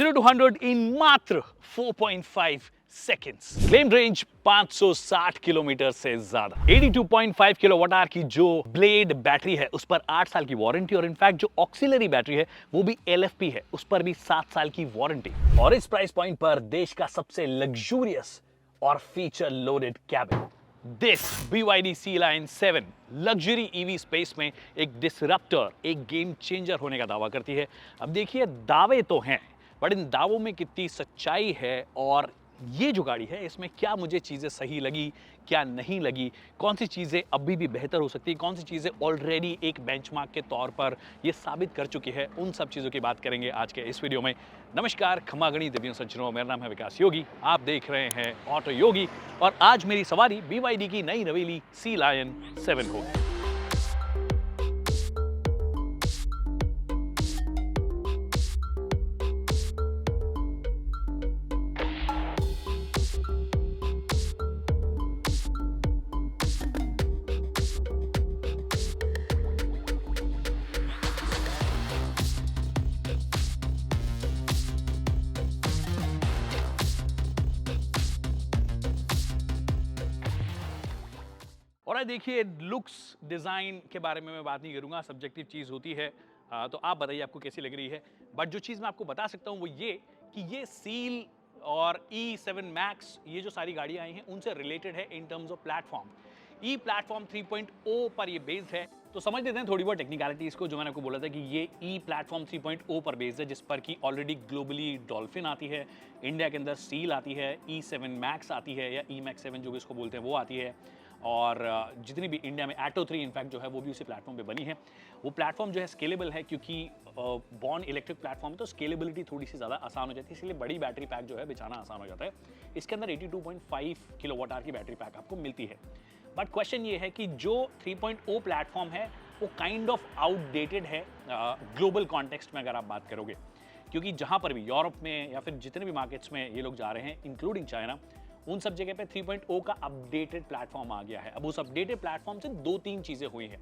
0 to 100 in मात्र 4.5 seconds. Claim range 560 kilometre से ज्यादा। 82.5 किलोवाट आवर की जो ब्लेड बैटरी है उस पर 8 साल की वारंटी, और इनफैक्ट जो ऑक्सिलरी बैटरी है वो भी LFP है, उस पर भी 7 साल की वारंटी। और इस प्राइस पॉइंट पर देश का सबसे लग्जूरियस और feature loaded cabin, this BYD Sea Lion 7 luxury EV space में एक डिसरप्टर, एक गेम चेंजर होने का दावा करती है। अब देखिए, दावे तो हैं, बट इन दावों में कितनी सच्चाई है, और ये जो गाड़ी है इसमें क्या मुझे चीज़ें सही लगी, क्या नहीं लगी, कौन सी चीज़ें अभी भी बेहतर हो सकती है, कौन सी चीज़ें ऑलरेडी एक बेंचमार्क के तौर पर ये साबित कर चुकी है, उन सब चीज़ों की बात करेंगे आज के इस वीडियो में। नमस्कार, खमागणी देवियों सज्जनों, मेरा नाम है विकास योगी, आप देख रहे हैं ऑटो योगी, और आज मेरी सवारी BYD की नई रवेली Sea Lion 7 होगी। और देखिए, लुक्स डिज़ाइन के बारे में मैं बात नहीं करूंगा, सब्जेक्टिव चीज़ होती है, तो आप बताइए आपको कैसी लग रही है। बट जो चीज़ मैं आपको बता सकता हूँ वो ये कि ये सील और E7 मैक्स, ये जो सारी गाड़ियाँ आई हैं उनसे रिलेटेड है इन terms of platform. E platform 3.0 पर ये बेस्ड है। तो समझ लेते हैं थोड़ी बहुत टेक्निकलिटीज़ को। जो मैंने आपको बोला था कि ये ई प्लेटफॉर्म 3.0 पर बेस्ड है, जिस पर कि ऑलरेडी ग्लोबली डॉल्फिन आती है, इंडिया के अंदर सील आती है, E7 मैक्स आती है, या E-Max 7 जो भी इसको बोलते हैं वो आती है, और जितनी भी इंडिया में Atto 3 इनफैक्ट जो है वो भी उसी प्लेटफॉर्म पे बनी है। वो प्लेटफॉर्म जो है स्केलेबल है, क्योंकि बॉर्न इलेक्ट्रिक प्लेटफॉर्म है, तो स्केलेबिलिटी थोड़ी सी ज़्यादा आसान हो जाती है, इसलिए बड़ी बैटरी पैक जो है बिछाना आसान हो जाता है। इसके अंदर 82.5 किलोवाट आवर की बैटरी पैक आपको मिलती है। बट क्वेश्चन ये है कि जो 3.0 प्लेटफॉर्म है वो काइंड ऑफ आउटडेटेड है ग्लोबल कॉन्टेक्स्ट में, अगर आप बात करोगे, क्योंकि जहाँ पर भी यूरोप में या फिर जितने भी मार्केट्स में ये लोग जा रहे हैं, इंक्लूडिंग चाइना, उन सब जगह पे 3.0 का अपडेटेड प्लेटफॉर्म आ गया है। अब उस अपडेटेड प्लेटफॉर्म से 2-3 चीजें हुई हैं।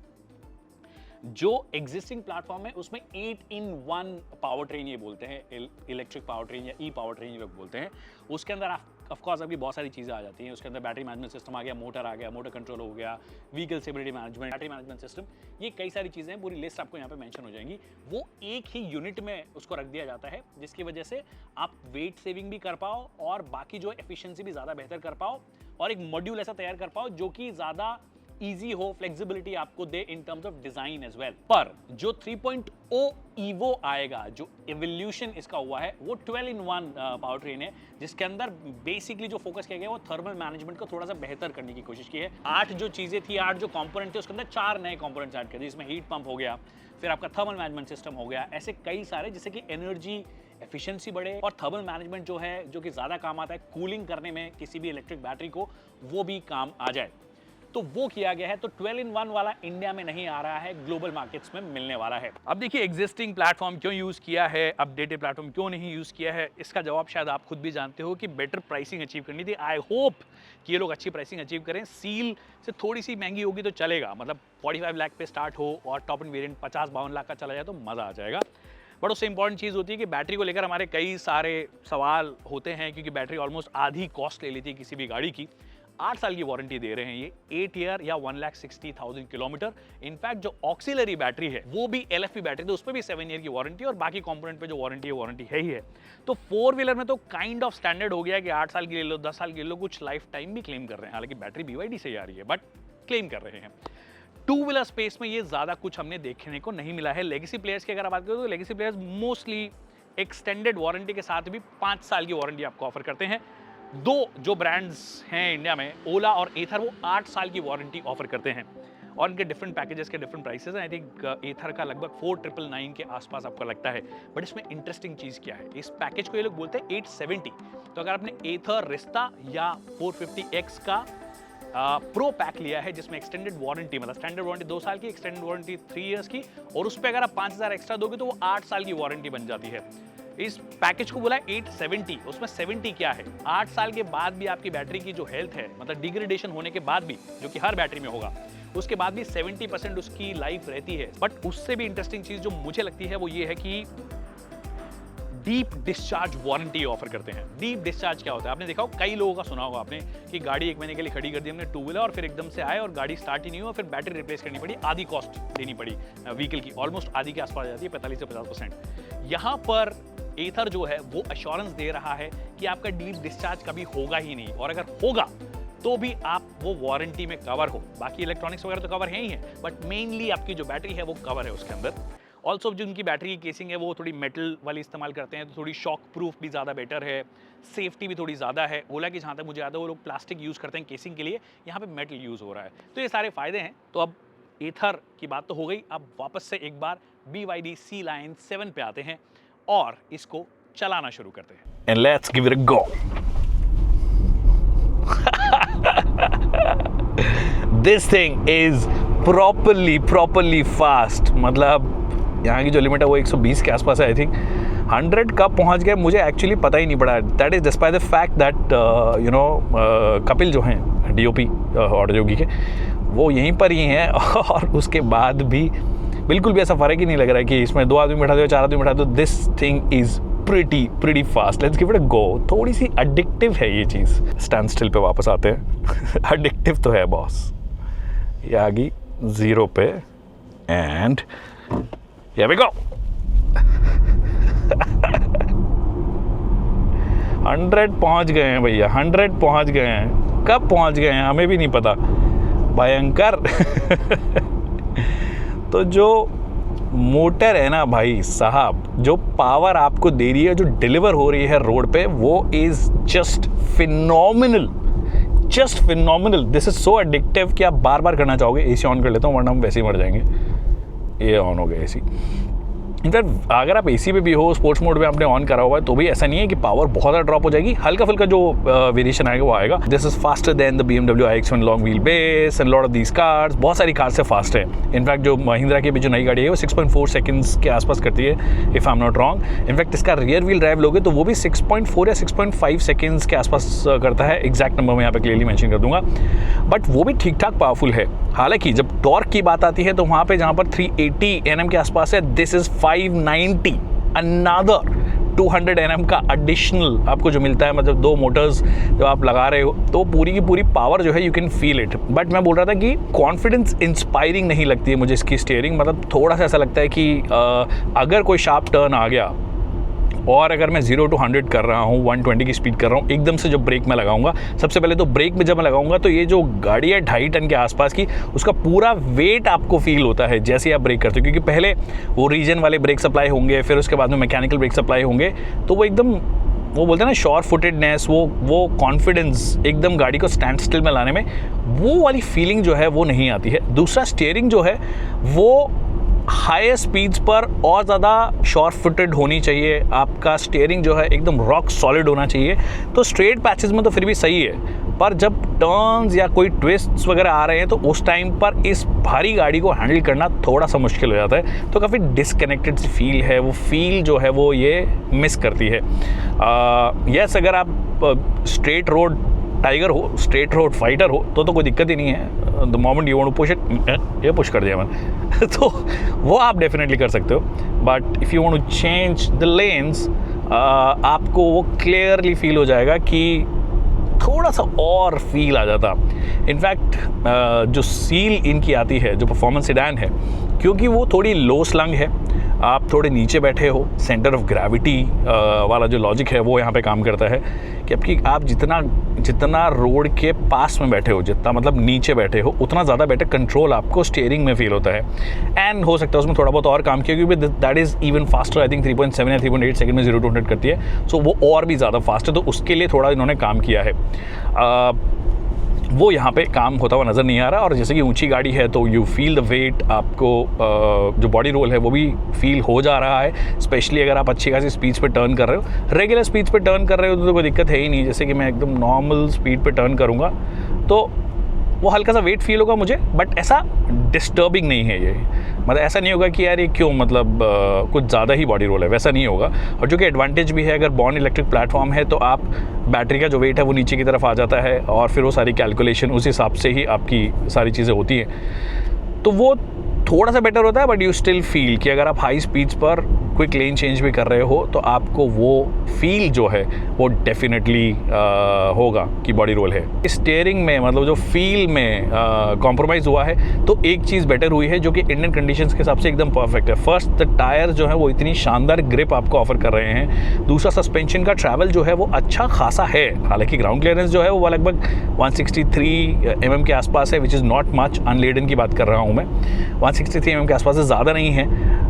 जो एग्जिस्टिंग प्लेटफॉर्म है उसमें 8-in-1 पावर ट्रेन ये बोलते हैं, इलेक्ट्रिक पावर ट्रेन या ई पावर ट्रेन ये लोग बोलते हैं। उसके अंदर ऑफ कोर्स आपकी बहुत सारी चीज़ें आ जाती हैं। उसके अंदर बैटरी मैनेजमेंट सिस्टम आ गया, मोटर आ गया, मोटर कंट्रोल हो गया, vehicle stability management, battery management system, ये कई सारी चीज़ें हैं। पूरी लिस्ट आपको यहाँ पे मेंशन हो जाएंगी। वो एक ही यूनिट में उसको रख दिया जाता है, जिसकी वजह से आप वेट सेविंग भी कर पाओ और बाकी जो एफिशिएंसी भी ज़्यादा बेहतर कर पाओ, और एक मॉड्यूल ऐसा तैयार कर पाओ जो कि ज़्यादा ईजी हो, फ्लेक्सिबिलिटी आपको दे in terms of design as well. पर जो 3.0 ईवो आएगा, जो एवोल्यूशन इसका हुआ है, वो 12-in-1 पावर ट्रेन है, जिसके अंदर बेसिकली जो फोकस किया गया वो थर्मल मैनेजमेंट को थोड़ा सा बेहतर करने की कोशिश की है। 8 जो चीजें थी, 8 जो कंपोनेंट थे, उसके अंदर 4 नए कंपोनेंट्स ऐड कर दिए, जिसमें हीट पंप हो गया, फिर आपका थर्मल मैनेजमेंट सिस्टम हो गया, ऐसे कई सारे, जिससे कि एनर्जी एफिशिएंसी बढ़े, और थर्मल मैनेजमेंट जो है, जो कि ज्यादा काम आता है कूलिंग करने में किसी भी इलेक्ट्रिक बैटरी को, वो भी काम आ जाए, तो वो किया गया है। तो 12-in-1 वाला इंडिया में नहीं आ रहा है, ग्लोबल मार्केट्स में मिलने वाला है। अब देखिए, एग्जिस्टिंग प्लेटफॉर्म क्यों यूज किया है, अपडेटेड प्लेटफॉर्म क्यों नहीं यूज किया है, इसका जवाब शायद आप खुद भी जानते हो कि बेटर प्राइसिंग अचीव करनी थी। आई होप कि ये लोग अच्छी प्राइसिंग अचीव करें। सील से थोड़ी सी महंगी होगी तो चलेगा, मतलब 45 लाख पे स्टार्ट हो और टॉप एंड वेरिएंट 50-52 लाख का चला जाए तो मजा आ जाएगा। बट उससे इंपॉर्टेंट चीज़ होती है कि बैटरी को लेकर हमारे कई सारे सवाल होते हैं, क्योंकि बैटरी ऑलमोस्ट आधी कॉस्ट ले ली थी किसी भी गाड़ी की। 8 साल की वारंटी दे रहे हैं ये, 8 ईयर या 1,60,000 किलोमीटर। इनफैक्ट जो ऑक्सिलरी बैटरी है वो भी LFP बैटरी, तो उस पर भी 7 ईयर की वारंटी, और बाकी कंपोनेंट पे जो वारंटी है ही है। तो 4 व्हीलर में तो काइंड ऑफ स्टैंडर्ड हो गया कि 8 साल की ले लो, 10 साल की ले लो, कुछ लाइफ टाइम भी क्लेम कर रहे हैं। हालांकि बैटरी BYD से ही आ रही है, बट क्लेम कर रहे हैं। 2 व्हीलर स्पेस में ये ज्यादा कुछ हमने देखने को नहीं मिला है। लेगेसी प्लेयर्स की अगर आप बात करें तो legacy players mostly extended warranty के साथ भी 5 साल की वारंटी आपको ऑफर करते हैं। 2 जो ब्रांड्स हैं इंडिया में, ओला और एथर, वो 8 साल की वारंटी ऑफर करते हैं, और इनके डिफरेंट पैकेजेस के डिफरेंट प्राइसेस हैं। आई थिंक एथर का लगभग 4,999 के आसपास आपको लगता है। बट इसमें इंटरेस्टिंग चीज़ क्या है, इस पैकेज को ये लोग बोलते हैं 870। तो अगर आपने एथर रिस्ता या 450X का प्रो पैक लिया है, जिसमें एक्सटेंडेड वारंटी, मतलब स्टैंडर्ड वारंटी 2 साल की, एक्सटेंडेड वारंटी 3 इयर्स की, और उस पर अगर आप 5,000 एक्स्ट्रा दोगे तो वो 8 साल की वारंटी बन जाती है। इस पैकेज को बोला 870। उसमें 70 क्या है, 8 साल के बाद भी आपकी बैटरी की जो हेल्थ है, मतलब डिग्रेडेशन होने के बाद भी, जो कि हर बैटरी में होगा, उसके बाद भी 70% उसकी लाइफ रहती है। बट उससे भी इंटरेस्टिंग चीज जो मुझे लगती है वो ये है कि डीप डिस्चार्ज वारंटी ऑफर करते हैं। डीप डिस्चार्ज क्या होता है? आपने देखा हो, कई लोगों का सुना होगा आपने कि गाड़ी 1 महीने के लिए खड़ी कर दी हमने टू व्हीलर और फिर एकदम से आए और गाड़ी स्टार्ट ही नहीं हुआ, फिर बैटरी रिप्लेस करनी पड़ी, आधी कॉस्ट देनी पड़ी व्हीकल की, ऑलमोस्ट आधी के आसपास आ जाती है, 45 से 50%। यहाँ पर एथर जो है वो अश्योरेंस दे रहा है कि आपका डीप डिस्चार्ज कभी होगा ही नहीं, और अगर होगा तो भी आप वो वारंटी में कवर हो। बाकी इलेक्ट्रॉनिक्स वगैरह तो कवर है ही है, बट मेनली आपकी जो बैटरी है वो कवर है उसके अंदर। ऑल्सो जो उनकी बैटरी की केसिंग है वो थोड़ी मेटल वाली इस्तेमाल करते हैं, तो थोड़ी शॉक प्रूफ भी ज़्यादा बेटर है, सेफ्टी भी थोड़ी ज़्यादा है। ओला की जहाँ तक मुझे याद है वो लोग प्लास्टिक यूज़ करते हैं केसिंग के लिए, यहाँ पे मेटल यूज़ हो रहा है, तो ये सारे फ़ायदे हैं। तो अब एथर की बात तो हो गई, अब वापस से एक बार BYD C Line 7 पे आते हैं और इसको चलाना शुरू करते हैं। And let's give it a go. This thing is properly fast. मतलब यहाँ की जो लिमिट है वो 120 के आसपास है, आई थिंक 100 कब पहुँच गए मुझे एक्चुअली पता ही नहीं पड़ा। That is despite the fact that Kapil जो हैं DOP ऑटोजोगी के, वो यहीं पर ही हैं और उसके बाद भी बिल्कुल भी ऐसा फ़र्क ही नहीं लग रहा है कि इसमें 2 आदमी बैठा दो 4 आदमी बैठा दो। This thing is pretty fast. Let's give it a go. थोड़ी सी addictive है ये चीज़। स्टैंड स्टिल पे वापस आते हैं। addictive तो है बॉस। ये आ गई 0 पे and here we go. 100 पहुंच गए हैं भैया, 100 पहुंच गए हैं। कब पहुंच गए हैं हमें भी नहीं पता, भयंकर। तो जो मोटर है ना भाई साहब, जो पावर आपको दे रही है, जो डिलीवर हो रही है रोड पे, वो is just phenomenal, just phenomenal. This is so addictive कि आप बार बार करना चाहोगे। AC ऑन कर लेता हूँ वरना हम वैसे ही मर जाएंगे। ये ऑन हो गया AC। इनफैक्ट अगर आप AC पे भी हो, स्पोर्ट्स मोड में आपने ऑन करा हुआ है, तो भी ऐसा नहीं है कि पावर बहुत ज़्यादा ड्रॉप हो जाएगी, हल्का फुल्का जो वेरिएशन आएगा वो आएगा। This is faster than the BMW iX1 long wheel base and lot of these cars. बहुत सारी कार से फास्ट है। इनफैक्ट जो महिंद्रा की भी जो नई गाड़ी है वो 6.4 सेकंड्स के आसपास करती है, if I am not wrong. In fact इसका रियर व्हील ड्राइव लोगे तो वो भी 6.4 या 6.5 सेकंड्स के आसपास करता है। एग्जैक्ट नंबर मैं यहाँ पे क्लियरली मेंशन कर दूंगा, बट वो भी ठीक ठाक पावरफुल है। हालांकि जब टॉर्क की बात आती है तो वहाँ पे जहाँ पर 380 Nm के आसपास है, दिस इज 590, अनदर 200 Nm का एडिशनल आपको जो मिलता है। मतलब 2 मोटर्स जब आप लगा रहे हो तो पूरी की पूरी पावर जो है you can feel it. But मैं बोल रहा था कि कॉन्फिडेंस इंस्पायरिंग नहीं लगती है मुझे इसकी स्टीयरिंग। मतलब थोड़ा सा ऐसा लगता है कि अगर कोई शार्प टर्न आ गया और अगर मैं 0 to 100 कर रहा हूँ, 120 की स्पीड कर रहा हूँ, एकदम से जो ब्रेक में लगाऊंगा, सबसे पहले तो ब्रेक में जब मैं लगाऊंगा तो ये जो गाड़ी है 2.5 टन के आसपास की, उसका पूरा वेट आपको फील होता है जैसे आप ब्रेक करते हो। क्योंकि पहले वो रीजन वाले ब्रेक सप्लाई होंगे, फिर उसके बाद में मैकेनिकल ब्रेक सप्लाई होंगे, तो वो एकदम, वो बोलते हैं ना श्योर फुटेडनेस, वो कॉन्फिडेंस एकदम गाड़ी को स्टैंड स्टिल में लाने में, वो वाली फीलिंग जो है वो नहीं आती है। दूसरा, स्टीयरिंग जो है वो हायर स्पीड्स पर और ज़्यादा शॉर्ट फुटेड होनी चाहिए। आपका स्टीयरिंग जो है एकदम रॉक सॉलिड होना चाहिए। तो स्ट्रेट पैचेस में तो फिर भी सही है, पर जब टर्न्स या कोई ट्विस्ट्स वगैरह आ रहे हैं तो उस टाइम पर इस भारी गाड़ी को हैंडल करना थोड़ा सा मुश्किल हो जाता है। तो काफ़ी डिसकनेक्टेड फील है, वो फील जो है वो ये मिस करती है। यस, अगर आप स्ट्रेट रोड टाइगर हो, स्ट्रेट रोड फाइटर हो, तो कोई दिक्कत ही नहीं है। The moment you want to push it, ये पुश कर दिया मैंने तो वो आप डेफिनेटली कर सकते हो। But if you want to change the lens, आपको वो क्लियरली फील हो जाएगा कि थोड़ा सा और फील आ जाता। इनफैक्ट जो सील इनकी आती है, जो परफॉर्मेंस सेडान है, क्योंकि वो थोड़ी लो स्लंग है, आप थोड़े नीचे बैठे हो, सेंटर ऑफ ग्रेविटी वाला जो लॉजिक है वो यहाँ पे काम करता है कि आप जितना रोड के पास में बैठे हो, जितना मतलब नीचे बैठे हो, उतना ज़्यादा बेटर कंट्रोल आपको स्टीयरिंग में फील होता है। एंड हो सकता है उसमें थोड़ा बहुत और काम किया, क्योंकि that is even faster. I think 3.7 या 3.8 सेकंड में 0 to 100 करती है, सो वो और भी ज़्यादा फास्ट है। तो उसके लिए थोड़ा इन्होंने काम किया है, वो यहाँ पे काम होता हुआ नज़र नहीं आ रहा। और जैसे कि ऊंची गाड़ी है तो यू फील द वेट, आपको जो बॉडी रोल है वो भी फील हो जा रहा है। स्पेशली अगर आप अच्छी खासी स्पीड पे टर्न कर रहे हो, रेगुलर स्पीड पे टर्न कर रहे हो तो कोई दिक्कत है ही नहीं। जैसे कि मैं एकदम नॉर्मल स्पीड पे टर्न करूँगा तो वो हल्का सा वेट फील होगा मुझे, बट ऐसा डिस्टर्बिंग नहीं है ये। मतलब ऐसा नहीं होगा कि यार ये क्यों, मतलब कुछ ज़्यादा ही बॉडी रोल है, वैसा नहीं होगा। और जो कि एडवांटेज भी है, अगर बॉर्न इलेक्ट्रिक प्लेटफॉर्म है तो आप बैटरी का जो वेट है वो नीचे की तरफ आ जाता है और फिर वो सारी कैलकुलेशन उस हिसाब से ही आपकी सारी चीज़ें होती हैं। तो वो थोड़ा सा बेटर होता है, बट यू स्टिल फील कि अगर आप हाई स्पीड्स पर क्विक लेन चेंज भी कर रहे हो तो आपको वो फील जो है वो डेफिनेटली होगा कि बॉडी रोल है। स्टीयरिंग में मतलब जो फील में कॉम्प्रोमाइज़ हुआ है तो एक चीज़ बेटर हुई है जो कि इंडियन कंडीशंस के हिसाब से एकदम परफेक्ट है। फर्स्ट, द टायर जो है वो इतनी शानदार ग्रिप आपको ऑफर कर रहे हैं। दूसरा, सस्पेंशन का ट्रैवल जो है वो अच्छा खासा है। हालांकि ग्राउंड क्लियरेंस जो है वो लगभग 163 mm के आसपास है, which is not much. Unladen की बात कर रहा हूँ मैं, 163 mm के आसपास से ज़्यादा नहीं है।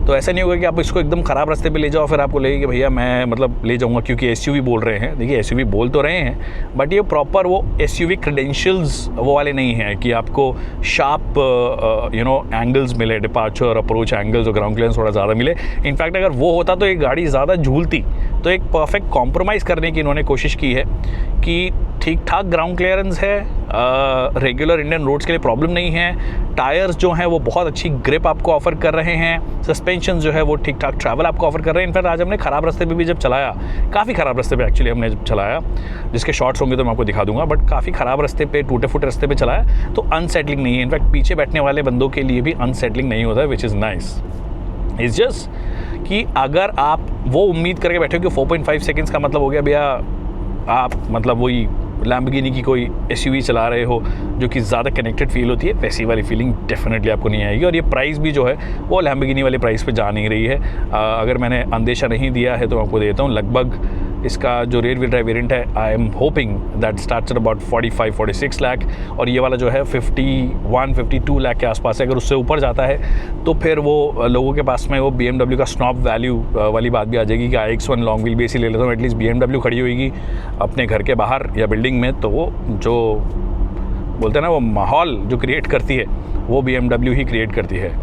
तो ऐसा नहीं होगा कि आप इसको एकदम ख़राब रास्ते पे ले जाओ फिर आपको लगेगा कि भैया मैं मतलब ले जाऊँगा क्योंकि एसयूवी बोल रहे हैं। देखिए एसयूवी बोल तो रहे हैं, बट ये प्रॉपर वो एसयूवी क्रेडेंशियल्स वो वाले नहीं हैं कि आपको शार्प एंगल्स मिले, डिपार्चर अप्रोच एंगल्स और ग्राउंड क्लियरेंस थोड़ा ज़्यादा मिले। इनफैक्ट अगर वो होता तो ये गाड़ी ज़्यादा झूलती। तो एक परफेक्ट कॉम्प्रोमाइज़ करने की इन्होंने कोशिश की है कि ठीक ठाक ग्राउंड क्लियरेंस है, रेगुलर इंडियन रोड्स के लिए प्रॉब्लम नहीं है, टायर्स जो हैं वो बहुत अच्छी ग्रिप आपको ऑफर कर रहे हैं, सस्पेंशन जो है वो ठीक ठाक ट्रैवल आपको ऑफर कर रहे हैं। इनफैक्ट आज हमने ख़राब रास्ते पे भी जब चलाया, काफ़ी ख़राब रास्ते पे एक्चुअली हमने जब चलाया, जिसके शॉर्ट्स होंगे तो मैं आपको दिखा दूंगा, बट काफ़ी ख़राब रास्ते पे, टूटे फूटे रास्ते पे चलाया तो अनसेटलिंग नहीं है। इनफैक्ट पीछे बैठने वाले बंदों के लिए भी अनसेटलिंग नहीं होता है, which is nice. It's just कि अगर आप वो उम्मीद करके बैठे हो कि 4.5 सेकेंड्स का मतलब हो गया भैया आप मतलब वही लैम्बोर्गिनी की कोई एसयूवी चला रहे हो जो कि ज़्यादा कनेक्टेड फील होती है, वैसी वाली फीलिंग डेफिनेटली आपको नहीं आएगी। और ये प्राइस भी जो है वो लैम्बोर्गिनी वाले प्राइस पे जा नहीं रही है। अगर मैंने अंदेशा नहीं दिया है तो मैं आपको देता हूँ, लगभग इसका जो रेयर व्हील ड्राइव वेरिएंट है, I am hoping that starts at about 45-46 lakh, और ये वाला जो है 51-52 लाख के आसपास है। अगर उससे ऊपर जाता है तो फिर वो लोगों के पास में वो BMW का स्नॉब वैल्यू वाली बात भी आ जाएगी कि iX1 लॉन्ग व्हील बेस ही ले लेता हूँ, एटलीस्ट BMW खड़ी होगी अपने घर के बाहर या बिल्डिंग में, तो वो जो बोलते हैं ना वो माहौल जो क्रिएट करती है वो BMW ही क्रिएट करती है।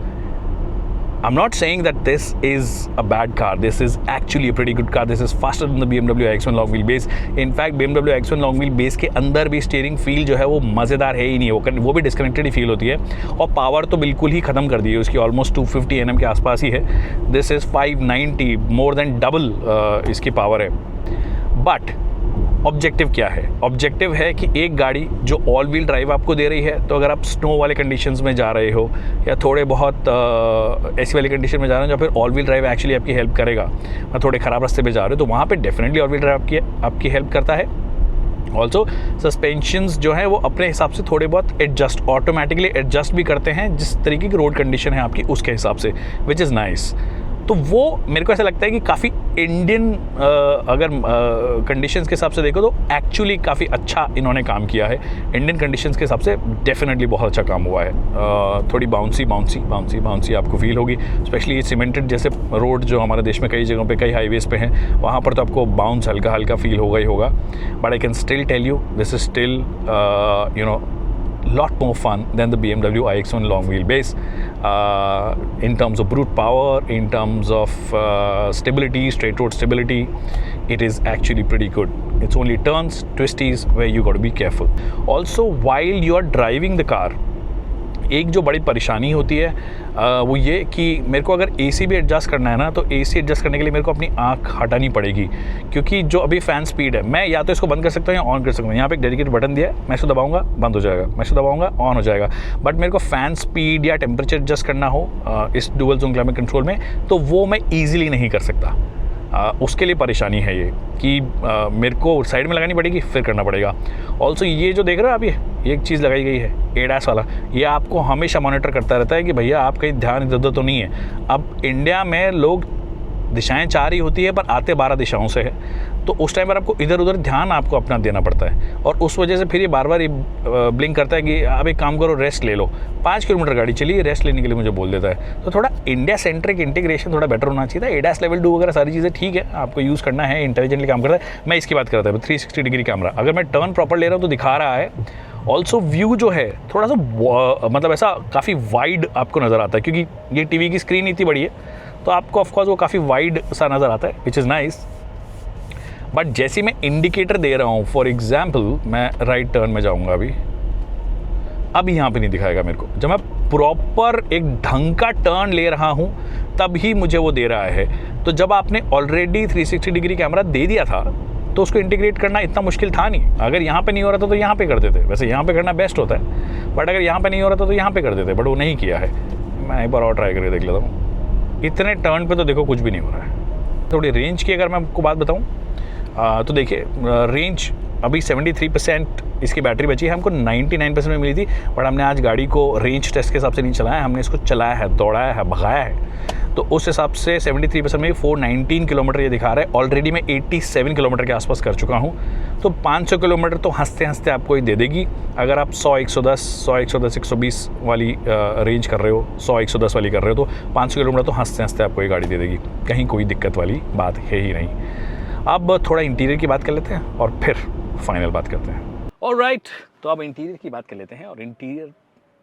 I'm not saying that this is a bad car. This is actually a pretty good car. This is faster than the BMW iX1 long wheelbase. In fact, BMW iX1 long wheelbase के अंदर भी steering feel जो है वो मज़ेदार है ही नहीं, वो भी डिस्कनेक्टेड ही फील होती है। और पावर तो बिल्कुल ही ख़त्म कर दी है उसकी, ऑलमोस्ट 250 Nm के आसपास ही है। This is 590, more than double इसकी पावर है। बट ऑब्जेक्टिव क्या है? ऑब्जेक्टिव है कि एक गाड़ी जो ऑल व्हील ड्राइव आपको दे रही है, तो अगर आप स्नो वाले कंडीशंस में जा रहे हो या थोड़े बहुत ऐसी वाली कंडीशन में जा रहे हो जहाँ फिर ऑल व्हील ड्राइव एक्चुअली आपकी हेल्प करेगा, और थोड़े ख़राब रास्ते पे जा रहे हो तो वहाँ पे डेफिनेटली ऑल व्हील ड्राइव आपकी हेल्प करता है। ऑल्सो सस्पेंशंस जो हैं वो अपने हिसाब से थोड़े बहुत ऑटोमेटिकली एडजस्ट भी करते हैं जिस तरीके की रोड कंडीशन है आपकी उसके हिसाब से, विच इज़ नाइस। तो वो मेरे को ऐसा लगता है कि काफ़ी इंडियन अगर कंडीशंस के हिसाब से देखो तो एक्चुअली काफ़ी अच्छा इन्होंने काम किया है। इंडियन कंडीशंस के हिसाब से डेफिनेटली बहुत अच्छा काम हुआ है। थोड़ी बाउंसी आपको फील होगी, स्पेशली सीमेंटेड जैसे रोड जो हमारे देश में कई जगहों पे, कई हाईवेज़ पे हैं, वहाँ पर तो आपको बाउंस हल्का हल्का फील होगा ही होगा। But I can still tell you this is still lot more fun than the BMW iX1 long wheelbase in terms of brute power, in terms of stability, straight road stability. It is actually pretty good. It's only turns, twisties where you got to be careful. Also, while you are driving the car, एक जो बड़ी परेशानी होती है वो ये कि मेरे को अगर AC भी एडजस्ट करना है ना, तो AC एडजस्ट करने के लिए मेरे को अपनी आँख हटानी पड़ेगी, क्योंकि जो अभी फ़ैन स्पीड है, मैं या तो इसको बंद कर सकता हूँ या ऑन कर सकता हूँ। यहाँ पे एक डेडिकेटेड बटन दिया है, मैं इसको दबाऊंगा बंद हो जाएगा, मैं इसको दबाऊंगा ऑन हो जाएगा। बट मेरे को फ़ैन स्पीड या टेम्परेचर एडजस्ट करना हो इस डुअल जोन क्लाइमेट कंट्रोल में, तो वो मैं ईजिली नहीं कर सकता। उसके लिए परेशानी है ये कि मेरे को साइड में लगानी पड़ेगी, फिर करना पड़ेगा। ऑल्सो ये जो देख रहे हो आप, ये एक चीज़ लगाई गई है ADAS वाला, ये आपको हमेशा मॉनिटर करता रहता है कि भैया आप कहीं ध्यान इधर उधर तो नहीं है। अब इंडिया में लोग दिशाएं 4 ही होती है पर आते 12 दिशाओं से है, तो उस टाइम पर आपको इधर उधर ध्यान आपको अपना देना पड़ता है, और उस वजह से फिर ये बार बार ये ब्लिंक करता है कि आप एक काम करो, रेस्ट ले लो। 5 किलोमीटर गाड़ी चली, रेस्ट लेने के लिए मुझे बोल देता है। तो थोड़ा इंडिया सेंट्रिक इंटीग्रेशन थोड़ा बेटर होना चाहिए था। ADAS लेवल 2 वगैरह सारी चीज़ें ठीक है, आपको यूज़ करना है, इंटेलिजेंटली काम करता है। मैं इसकी बात कर रहा था 360 डिग्री कैमरा, अगर मैं टर्न प्रॉपर ले रहा हूँ तो दिखा रहा है। ऑल्सो व्यू जो है थोड़ा सा मतलब ऐसा काफ़ी वाइड आपको नज़र आता है, क्योंकि ये TV की स्क्रीन इतनी बड़ी है तो आपको ऑफकोर्स वो काफ़ी वाइड सा नज़र आता है, विच इज़ नाइस। बट जैसे मैं इंडिकेटर दे रहा हूँ, फॉर एग्जाम्पल मैं राइट टर्न में जाऊँगा अभी यहाँ पे नहीं दिखाएगा मेरे को। जब मैं प्रॉपर एक ढंग का टर्न ले रहा हूँ तब ही मुझे वो दे रहा है। तो जब आपने ऑलरेडी 360 डिग्री कैमरा दे दिया था तो उसको इंटीग्रेट करना इतना मुश्किल था नहीं। अगर यहाँ पे नहीं हो रहा था तो यहाँ पे कर देते, वैसे यहाँ पे करना बेस्ट होता है, बट अगर यहाँ पे नहीं हो रहा था तो यहाँ पे कर देते, बट वो नहीं किया है। मैं एक बार और ट्राई करके देख लेता हूँ। इतने टर्न पे तो देखो कुछ भी नहीं हो रहा है। थोड़ी रेंज की अगर मैं आपको बात बताऊँ तो देखिए रेंज अभी 73% इसकी बैटरी बची है। हमको 99% में मिली थी, बट हमने आज गाड़ी को रेंज टेस्ट के हिसाब से नहीं चलाया, हमने इसको चलाया है, दौड़ाया है, भगाया है। तो उस हिसाब से 73% में 419 किलोमीटर ये दिखा रहा है। ऑलरेडी मैं 87 किलोमीटर के आसपास कर चुका हूँ। तो 500 किलोमीटर तो हंसते हंसते आपको ही दे देगी। अगर आप 100 110 120 वाली रेंज कर रहे हो, 100 110 वाली कर रहे हो, तो 500 किलोमीटर तो हंसते हंसते आपको ये गाड़ी दे देगी। कहीं कोई दिक्कत वाली बात है ही नहीं। अब थोड़ा इंटीरियर की बात कर लेते हैं और फिर फाइनल बात करते हैं। ऑलराइट, तो अब इंटीरियर की बात कर लेते हैं। और इंटीरियर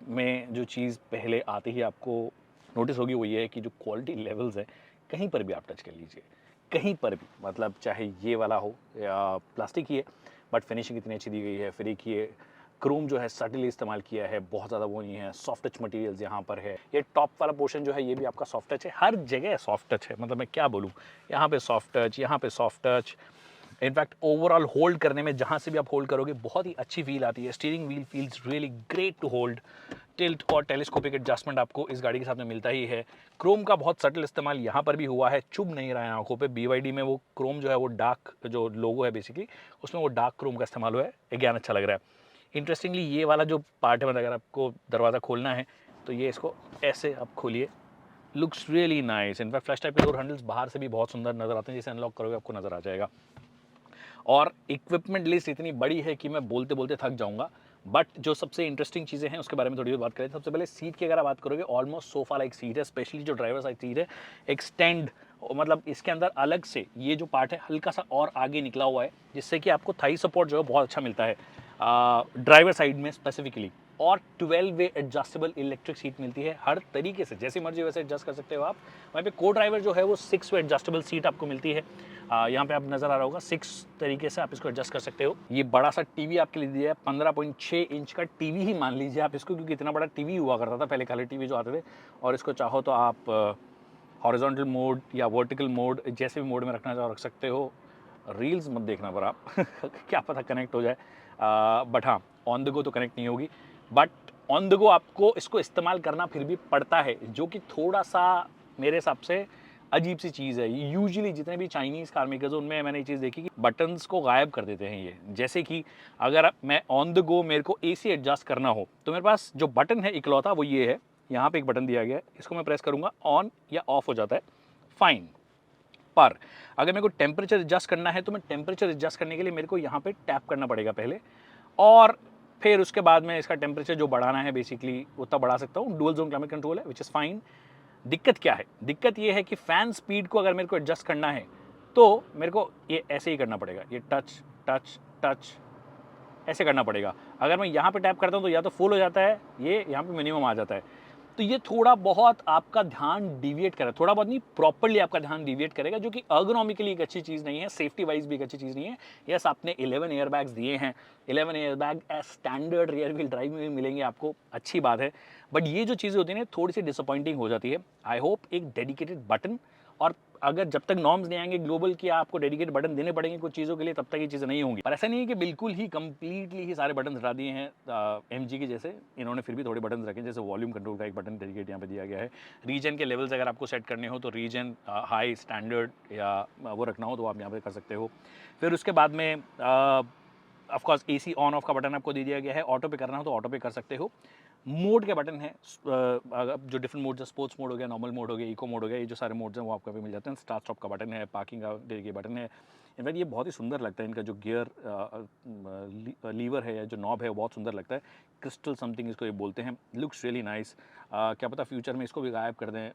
में जो चीज़ पहले आते ही आपको नोटिस होगी वो ये है कि जो क्वालिटी लेवल्स है, कहीं पर भी आप टच कर लीजिए, कहीं पर भी, मतलब चाहे ये वाला हो या प्लास्टिक ही है, बट फिनिशिंग इतनी अच्छी दी गई है। फिर एक ये क्रोम जो है सटली इस्तेमाल किया है, बहुत ज़्यादा वो नहीं है। सॉफ्ट टच मटेरियल्स यहाँ पर है। ये टॉप वाला पोर्शन जो है ये भी आपका सॉफ्ट टच है। हर जगह सॉफ्ट टच है, मतलब मैं क्या बोलूँ, यहाँ पे सॉफ्ट टच, यहाँ पे soft touch. In fact overall hold करने में जहाँ से भी आप होल्ड करोगे बहुत ही अच्छी फील आती है। Steering wheel feels really great to hold. Tilt और टेलीस्कोपिक एडजस्टमेंट आपको इस गाड़ी के साथ में मिलता ही है। क्रोम का बहुत सटल इस्तेमाल यहाँ पर भी हुआ है, चुभ नहीं रहा है आंखों पे। BYD में वो क्रोम जो है वो डार्क जो लोगो है बेसिकली, उसमें वो डार्क क्रोम का इस्तेमाल हुआ है। अगेन अच्छा लग रहा है। इंटरेस्टिंगली ये वाला जो पार्ट है, मतलब अगर आपको दरवाज़ा खोलना है तो ये इसको ऐसे आप खोलिए, looks really nice. In fact flash type के डोर हैंडल्स बाहर से भी बहुत सुंदर नजर आते हैं, जैसे अनलॉक करोगे आपको नजर आ जाएगा। और इक्विपमेंट लिस्ट इतनी बड़ी है कि मैं बोलते बोलते थक जाऊंगा, बट जो सबसे इंटरेस्टिंग चीज़ें हैं उसके बारे में थोड़ी देर बात करें। सबसे पहले सीट की अगर आप बात करोगे, ऑलमोस्ट सोफा लाइक सीट है, स्पेशली जो ड्राइवर साइड सीट है। एक्सटेंड, मतलब इसके अंदर अलग से ये जो पार्ट है हल्का सा और आगे निकला हुआ है, जिससे कि आपको थाई सपोर्ट जो है बहुत अच्छा मिलता है ड्राइवर साइड में स्पेसिफिकली। और 12 वे एडजस्टेबल इलेक्ट्रिक सीट मिलती है, हर तरीके से जैसी मर्जी वैसे एडजस्ट कर सकते हो आप। वहाँ पे को ड्राइवर जो है वो 6 वे एडजस्टेबल सीट आपको मिलती है। यहाँ पे आप नज़र आ रहा होगा, 6 तरीके से आप इसको एडजस्ट कर सकते हो। ये बड़ा सा टीवी आपके लिए दिया है, 15.6 इंच का टीवी ही मान लीजिए आप इसको, क्योंकि इतना बड़ा टीवी हुआ करता था पहले कलर टीवी जो आते थे। और इसको चाहो तो आप हॉरिजॉन्टल मोड या वर्टिकल मोड, जैसे भी मोड में रखना चाहो रख सकते हो। रील्स मत देखना पर आप क्या पता कनेक्ट हो जाए, बट हाँ ऑन द गो तो कनेक्ट नहीं होगी। बट ऑन द गो आपको इसको इस्तेमाल करना फिर भी पड़ता है, जो कि थोड़ा सा मेरे हिसाब से अजीब सी चीज़ है। यूजुअली जितने भी चाइनीज़ कार मेकर्स उनमें मैंने ये चीज़ देखी कि बटन्स को गायब कर देते हैं ये। जैसे कि अगर मैं ऑन द गो मेरे को AC एडजस्ट करना हो तो मेरे पास जो बटन है इकलौता वो ये है, यहाँ पे एक बटन दिया गया है, इसको मैं प्रेस करूँगा ऑन या ऑफ हो जाता है, फाइन। पर अगर मेरे को टेम्परेचर एडजस्ट करना है तो मैं टेम्परेचर एडजस्ट करने के लिए मेरे को यहाँ पे टैप करना पड़ेगा पहले, और फिर उसके बाद में इसका टेम्परेचर जो बढ़ाना है बेसिकली उतना बढ़ा सकता हूँ। डुअल जोन क्लाइमेट कंट्रोल है, विच इज़ फाइन। दिक्कत क्या है? दिक्कत ये है कि फ़ैन स्पीड को अगर मेरे को एडजस्ट करना है तो मेरे को ये ऐसे ही करना पड़ेगा, ये टच टच टच ऐसे करना पड़ेगा। अगर मैं यहाँ पे टैप करता हूँ तो या तो फुल हो जाता है, ये यहाँ पे मिनिमम आ जाता है। तो ये थोड़ा बहुत आपका ध्यान डिविएट करेगा, थोड़ा बहुत नहीं प्रॉपर्ली आपका ध्यान डिविएट करेगा, जो कि अर्गोनॉमिकली एक अच्छी चीज़ नहीं है, सेफ्टी वाइज भी एक अच्छी चीज़ नहीं है। यस, आपने 11 एयरबैग्स दिए हैं, 11 airbag as standard rear wheel drive में मिलेंगे आपको, अच्छी बात है। बट ये जो चीज़ें होती हैं थोड़ी सी डिसअपॉइंटिंग हो जाती है। आई होप एक डेडिकेटेड बटन, और अगर जब तक नॉर्म्स नहीं आएंगे ग्लोबल की आपको डेडिकेटेड बटन देने पड़ेंगे कुछ चीज़ों के लिए, तब तक ये चीज़ें नहीं होंगी। पर ऐसा नहीं है कि बिल्कुल ही कंप्लीटली ही सारे बटन हटा दिए हैं MG के जैसे, इन्होंने फिर भी थोड़े बटन रखे, जैसे वॉल्यूम कंट्रोल का एक बटन डेडिकेट यहाँ पे दिया गया है। रीजन के लेवल्स अगर आपको सेट करने हो तो रीजन हाई, स्टैंडर्ड या वो रखना हो तो आप यहाँ पे कर सकते हो। फिर उसके बाद में of course AC on off का बटन आपको दे दिया गया है। ऑटो पे करना हो तो ऑटो पे कर सकते हो। मोड के बटन है, जो डिफरेंट मोड, स्पोर्ट्स मोड हो गया, नॉर्मल मोड हो गया, इको मोड हो गया, ये जो सारे मोड्स हैं वो आपको भी मिल जाते हैं। स्टार्ट स्टॉप का बटन है, पार्किंग का देखिए बटन है। इनफैक्ट ये बहुत ही सुंदर लगता है, इनका जो गियर लीवर है या जो नॉब है वो बहुत सुंदर लगता है। क्रिस्टल समथिंग इसको ये बोलते हैं, लुक्स रियली नाइस। क्या पता फ्यूचर में इसको भी गायब कर दें,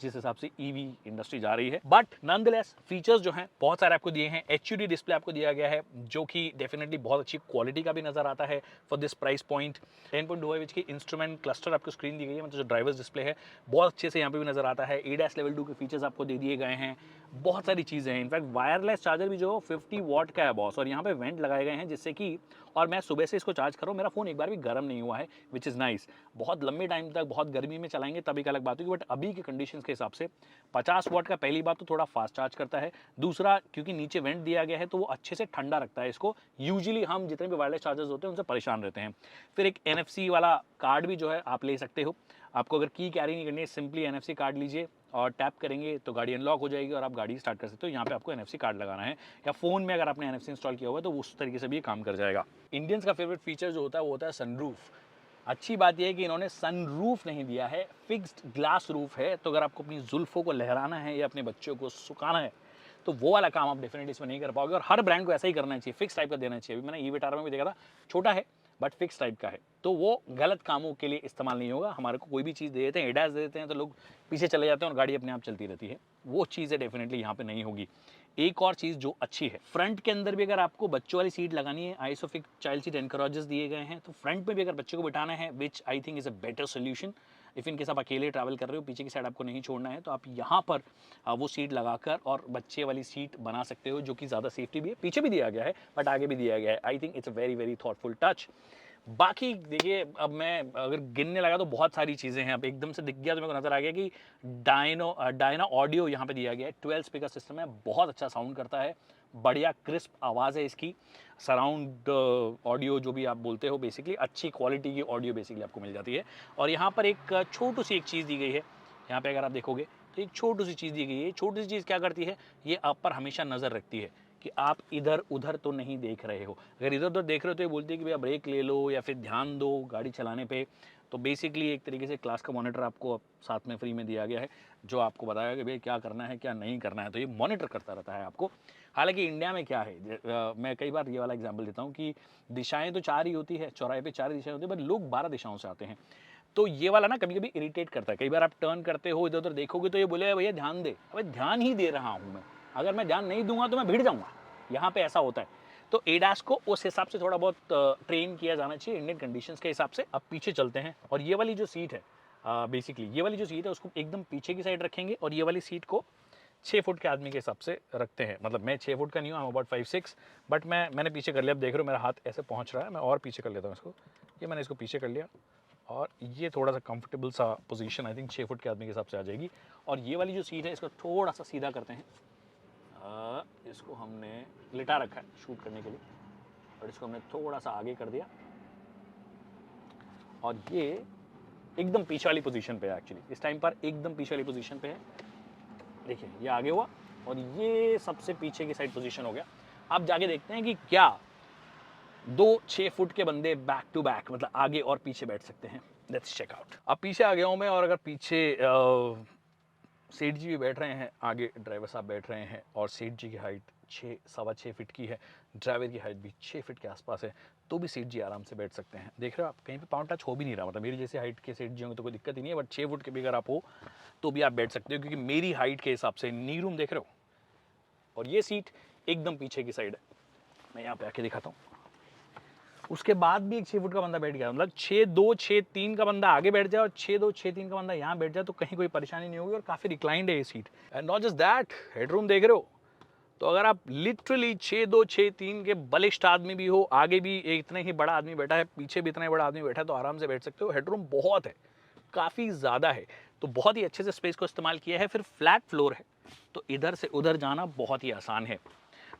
जिस हिसाब से EV इंडस्ट्री जा रही है। बट नॉनदलेस फीचर्स जो हैं बहुत सारे आपको दिए हैं। HUD डिस्प्ले आपको दिया गया है, जो कि डेफिनेटली बहुत अच्छी क्वालिटी का भी नजर आता है for this price point. 10.2 inch की इंस्ट्रूमेंट क्लस्टर आपको स्क्रीन दी गई है, मतलब जो ड्राइवर्स डिस्प्ले है बहुत अच्छे से यहाँ पे भी नजर आता है। ADAS लेवल 2 के फीचर्स आपको दे दिए गए हैं, बहुत सारी चीज़ें हैं। इनफैक्ट वायरलेस चार्जर भी जो 50 वॉट का है बॉस, और यहाँ पे वेंट लगाए गए हैं जिससे कि, और मैं सुबह से इसको चार्ज करूँ मेरा फ़ोन एक बार भी गर्म नहीं हुआ है, विच इज़ नाइस। बहुत लंबे टाइम तक बहुत गर्मी में चलाएंगे तब एक अलग बात होगी, बट अभी के कंडीशंस के हिसाब से 50 वॉट का पहली बात तो थोड़ा फास्ट चार्ज करता है, दूसरा क्योंकि नीचे वेंट दिया गया है तो वो अच्छे से ठंडा रखता है इसको। यूजुअली हम जितने भी वायरलेस चार्जर्स होते हैं उनसे परेशान रहते हैं। फिर एक NFC वाला कार्ड भी जो है आप ले सकते हो। आपको अगर की कैरी नहीं करनी है, सिंपली NFC कार्ड लीजिए और टैप करेंगे तो गाड़ी अनलॉक हो जाएगी और आप गाड़ी स्टार्ट कर सकते हो। यहाँ पे आपको NFC कार्ड लगाना है, या फ़ोन में अगर आपने NFC इंस्टॉल किया हुआ है तो उस तरीके से भी ये काम कर जाएगा। इंडियंस का फेवरेट फीचर जो होता है वो होता है सनरूफ। अच्छी बात यह है कि इन्होंने सनरूफ नहीं दिया है, फिक्स्ड ग्लास रूफ है। तो अगर आपको अपनी जुल्फ़ों को लहराना है या अपने बच्चों को सुखाना है तो वो वाला काम आप डेफिनेटली इसमें नहीं कर पाओगे, और हर ब्रांड को ऐसा ही करना चाहिए, फिक्स टाइप का देना चाहिए। अभी मैंने ई-विटारा में भी देखा था, छोटा है बट फिक्स टाइप का है, तो वो गलत कामों के लिए इस्तेमाल नहीं होगा। हमारे को कोई भी चीज़ दे देते हैं, एडास दे देते हैं तो लोग पीछे चले जाते हैं और गाड़ी अपने आप चलती रहती है, वो चीज़ें डेफिनेटली यहाँ पे नहीं होगी। एक और चीज़ जो अच्छी है, फ्रंट के अंदर भी अगर आपको बच्चों वाली सीट लगानी है, आइसोफिक चाइल्ड सीट एनकरेजेस दिए गए हैं, तो फ्रंट में भी अगर बच्चे को बिठाना है, which I think is a better solution. If in case आप अकेले ट्रैवल कर रहे हो, पीछे की साइड आपको नहीं छोड़ना है, तो आप यहाँ पर वो सीट लगाकर और बच्चे वाली सीट बना सकते हो, जो कि ज़्यादा सेफ्टी भी है। पीछे भी दिया गया है बट आगे भी दिया गया है। I think it's a very very thoughtful touch. बाकी देखिए, अब मैं अगर गिनने लगा तो बहुत सारी चीज़ें हैं। अब एकदम से दिख गया तो मेरे को नज़र आ गया कि डायना ऑडियो यहाँ पे दिया गया है। 12 स्पीकर सिस्टम है, बहुत अच्छा साउंड करता है, बढ़िया क्रिस्प आवाज़ है इसकी। सराउंड ऑडियो जो भी आप बोलते हो, बेसिकली अच्छी क्वालिटी की ऑडियो बेसिकली आपको मिल जाती है। और यहाँ पर एक छोटू सी एक चीज़ दी गई है, यहाँ पे अगर आप देखोगे तो एक छोटू सी चीज़ दी गई है। छोटी सी चीज़ क्या करती है, ये आप पर हमेशा नज़र रखती है कि आप इधर उधर तो नहीं देख रहे हो। अगर इधर उधर देख रहे हो तो ये बोलती है कि भैया ब्रेक ले लो या फिर ध्यान दो गाड़ी चलाने पे। तो बेसिकली एक तरीके से क्लास का मॉनिटर आपको साथ में फ्री में दिया गया है, जो आपको बताएगा कि भैया क्या करना है क्या नहीं करना है, तो ये मॉनिटर करता रहता है आपको। हालांकि इंडिया में क्या है, मैं कई बार ये वाला एग्जाम्पल देता हूँ कि दिशाएं तो 4 ही होती है, चौराहे पे 4 दिशाएं होती है, बट लोग 12 दिशाओं से आते हैं। तो ये वाला ना कभी कभी इरिटेट करता है। कई बार आप टर्न करते हो, इधर उधर देखोगे तो ये बोले भैया ध्यान दे। अबे ध्यान ही दे रहा हूँ मैं, अगर मैं ध्यान नहीं दूंगा तो मैं भिड़ जाऊंगा। यहाँ पे ऐसा होता है। तो एडास को उस हिसाब से थोड़ा बहुत ट्रेन किया जाना चाहिए इंडियन कंडीशंस के हिसाब से। अब पीछे चलते हैं, और ये वाली जो सीट है, बेसिकली ये वाली जो सीट है उसको एकदम पीछे की साइड रखेंगे, और ये वाली सीट को 6 फुट के आदमी के हिसाब से रखते हैं। मतलब मैं 6 फुट का नहीं हूँ, आई एम अबाउट 5'6", बट मैंने पीछे कर लिया। अब देख रहे हो मेरा हाथ ऐसे पहुँच रहा है, मैं और पीछे कर लेता हूँ इसको। ये मैंने इसको पीछे कर लिया, और ये थोड़ा सा कंफर्टेबल सा पोजीशन आई थिंक 6 फुट के आदमी के हिसाब से आ जाएगी। और ये वाली जो सीट है इसको थोड़ा सा सीधा करते हैं। इसको हमने लिटा रखा है शूट करने के लिए, और इसको हमने थोड़ा सा आगे कर दिया, और ये एकदम पीछे वाली पोजीशन पे है। एक्चुअली इस टाइम पर एकदम पीछे वाली पोजीशन पे है। देखिए ये आगे हुआ, और ये सबसे पीछे की साइड पोजीशन हो गया। अब जाके देखते हैं कि क्या 2 6 फुट के बंदे बैक टू बैक, मतलब आगे और पीछे बैठ सकते हैं। Let's check out. अब पीछे आ गया हूँ मैं, और अगर पीछे सेठ जी भी बैठ रहे हैं, आगे ड्राइवर साहब बैठ रहे हैं, और सेठ जी की हाइट 6-6.25 फीट की है, ड्राइवर की हाइट भी 6 फीट के आसपास है, तो भी सेठ जी आराम से बैठ सकते हैं। देख रहे हो आप, कहीं पे पाँव टच हो भी नहीं रहा। मतलब मेरी जैसे हाइट के सेठ जी होंगे तो कोई दिक्कत ही नहीं है, बट 6 फुट के भी अगर आप हो तो भी आप बैठ सकते हो, क्योंकि मेरी हाइट के हिसाब से नी रूम देख रहे हो। और ये सीट एकदम पीछे की साइड है, मैं यहाँ पे आके दिखाता हूँ। उसके बाद भी एक 6 फुट का बंदा बैठ गया, मतलब 6'2", 6'3" का बंदा आगे बैठ जाए और 6'2", 6'3" का बंदा यहाँ बैठ जाए तो कहीं कोई परेशानी नहीं होगी, और काफ़ी रिक्लाइंड है ये seat. And not just that, headroom देख रहे हो, तो अगर आप लिटरली 6'2", 6'3" के बलिष्ठ आदमी भी हो, आगे भी इतना ही बड़ा आदमी बैठा है, पीछे भी इतना ही बड़ा आदमी बैठा है, तो आराम से बैठ सकते हो। हेडरूम बहुत है, काफ़ी ज़्यादा है, तो बहुत ही अच्छे से स्पेस को इस्तेमाल किया है। फिर फ्लैट फ्लोर है, तो इधर से उधर जाना बहुत ही आसान है।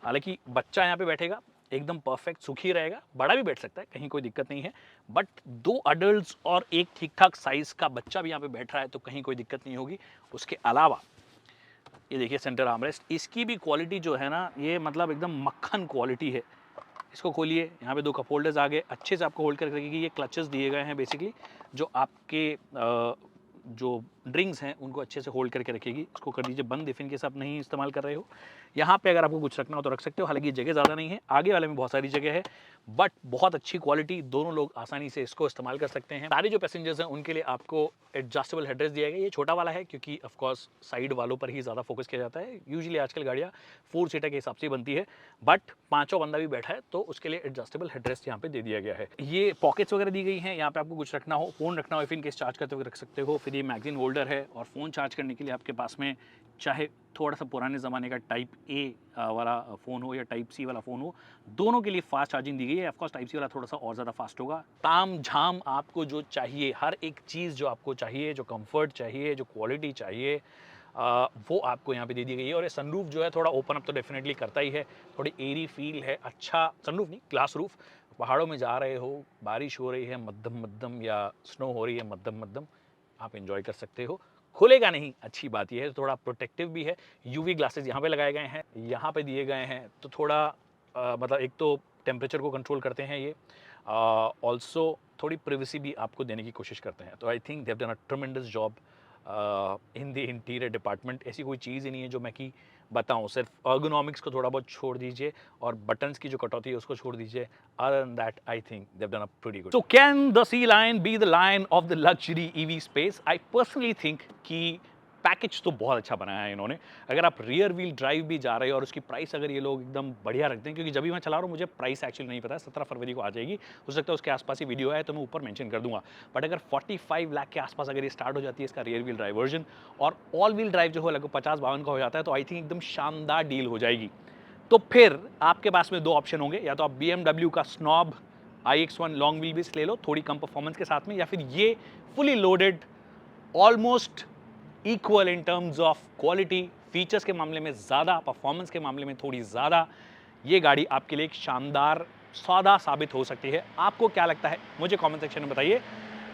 हालांकि बच्चा यहाँ पे बैठेगा एकदम परफेक्ट सुखी रहेगा, बड़ा भी बैठ सकता है, कहीं कोई दिक्कत नहीं है, बट 2 अडल्ट्स और एक ठीक ठाक साइज का बच्चा भी यहाँ पे बैठ रहा है तो कहीं कोई दिक्कत नहीं होगी। उसके अलावा ये देखिए सेंटर आर्मरेस्ट, इसकी भी क्वालिटी जो है ना, ये मतलब एकदम मक्खन क्वालिटी है। इसको खोलिए, यहाँ पे 2 कप होल्डर्स आ गए, अच्छे से आपको होल्ड करके रखेगी। ये क्लचेस दिए गए हैं बेसिकली, जो आपके जो ड्रिंक्स हैं उनको अच्छे से होल्ड करके रखेगी। इसको कर दीजिए बंद इफ इनकेस आप नहीं इस्तेमाल कर रहे हो। यहाँ पे अगर आपको कुछ रखना हो तो रख सकते हो, हालांकि जगह ज़्यादा नहीं है, आगे वाले में बहुत सारी जगह है, बट बहुत अच्छी क्वालिटी, दोनों लोग आसानी से इसको इस्तेमाल कर सकते हैं। सारे जो पैसेंजर्स हैं उनके लिए आपको एडजस्टेबल हेडरेस्ट दिया गया। ये छोटा वाला है क्योंकि ऑफकोर्स साइड वालों पर ही ज़्यादा फोकस किया जाता है। यूजुअली आजकल गाड़ियाँ 4 सीटर के हिसाब से बनती है, बट 5वां बंदा भी बैठा है तो उसके लिए एडजस्टेबल हेडरेस्ट यहाँ पे दे दिया गया है। ये पॉकेट्स वगैरह दी गई हैं, यहाँ पे आपको कुछ रखना हो, फ़ोन रखना हो, इफ इनकेस चार्ज करते हुए रख सकते हो। फिर ये मैगजीन होल्डर है, और फ़ोन चार्ज करने के लिए आपके पास में चाहे थोड़ा सा पुराने ज़माने का टाइप ए वाला फ़ोन हो या टाइप सी वाला फ़ोन हो, दोनों के लिए फास्ट चार्जिंग दी गई है। ऑफकोर्स टाइप सी वाला थोड़ा सा और ज़्यादा फास्ट होगा। ताम झाम आपको जो चाहिए, हर एक चीज़ जो आपको चाहिए, जो कंफर्ट चाहिए, जो क्वालिटी चाहिए, वो आपको यहाँ पे दे दी गई है। और ये सनरूफ जो है थोड़ा ओपन अप तो डेफिनेटली करता ही है, थोड़ी एरी फील है। अच्छा सनरूफ नहीं, ग्लास रूफ। पहाड़ों में जा रहे हो, बारिश हो रही है मध्यम मध्यम, या स्नो हो रही है मध्यम मध्यम, आप एंजॉय कर सकते हो। खुलेगा नहीं, अच्छी बात यह है, थोड़ा प्रोटेक्टिव भी है। यूवी ग्लासेस यहाँ पे लगाए गए हैं, यहाँ पे दिए गए हैं, तो थोड़ा मतलब एक तो टेम्परेचर को कंट्रोल करते हैं ये, ऑल्सो थोड़ी प्रिवेसी भी आपको देने की कोशिश करते हैं। तो I think they have done a ट्रेमेंडस job in the interior department. ऐसी कोई चीज़ ही नहीं है जो मैं कि बताऊं, सिर्फ ergonomics को थोड़ा बहुत छोड़ दीजिए और बटन्स की जो कटौती है उसको छोड़ दीजिए। Other than that, I think they've done a pretty good. So can the Sea Lion be the lion of the luxury EV space? I personally think कि पैकेज तो बहुत अच्छा बनाया है इन्होंने। अगर आप रियर व्हील ड्राइव भी जा रहे हो और उसकी प्राइस अगर ये लोग एकदम बढ़िया रखते हैं, क्योंकि जब भी मैं चला रहा हूँ मुझे प्राइस एक्चुअली नहीं पता है, 17 फरवरी को आ जाएगी, हो सकता है उसके आसपास ही वीडियो है तो मैं ऊपर मेंशन कर दूंगा। बट अगर 45 लाख के आसपास अगर ये स्टार्ट हो जाती है इसका रियर व्हील ड्राइव वर्जन, और ऑल व्हील ड्राइव जो है लगभग 50-52 का हो जाता है, तो आई थिंक एकदम शानदार डील हो जाएगी। तो फिर आपके पास में दो ऑप्शन होंगे, या तो आप BMW का snob iX1 long wheel base ले लो थोड़ी कम परफॉर्मेंस के साथ में, या फिर ये fully loaded almost equal in terms of quality, features के मामले में ज़्यादा, परफॉर्मेंस के मामले में थोड़ी ज़्यादा, ये गाड़ी आपके लिए एक शानदार सौदा साबित हो सकती है। आपको क्या लगता है मुझे कमेंट सेक्शन में बताइए।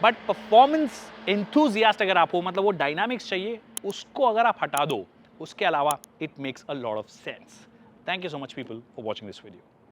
बट परफॉर्मेंस एंथुजियास्ट अगर आप हो, मतलब वो डायनामिक्स चाहिए, उसको अगर आप हटा दो, उसके अलावा it makes a lot of sense. Thank you so much people for watching this video.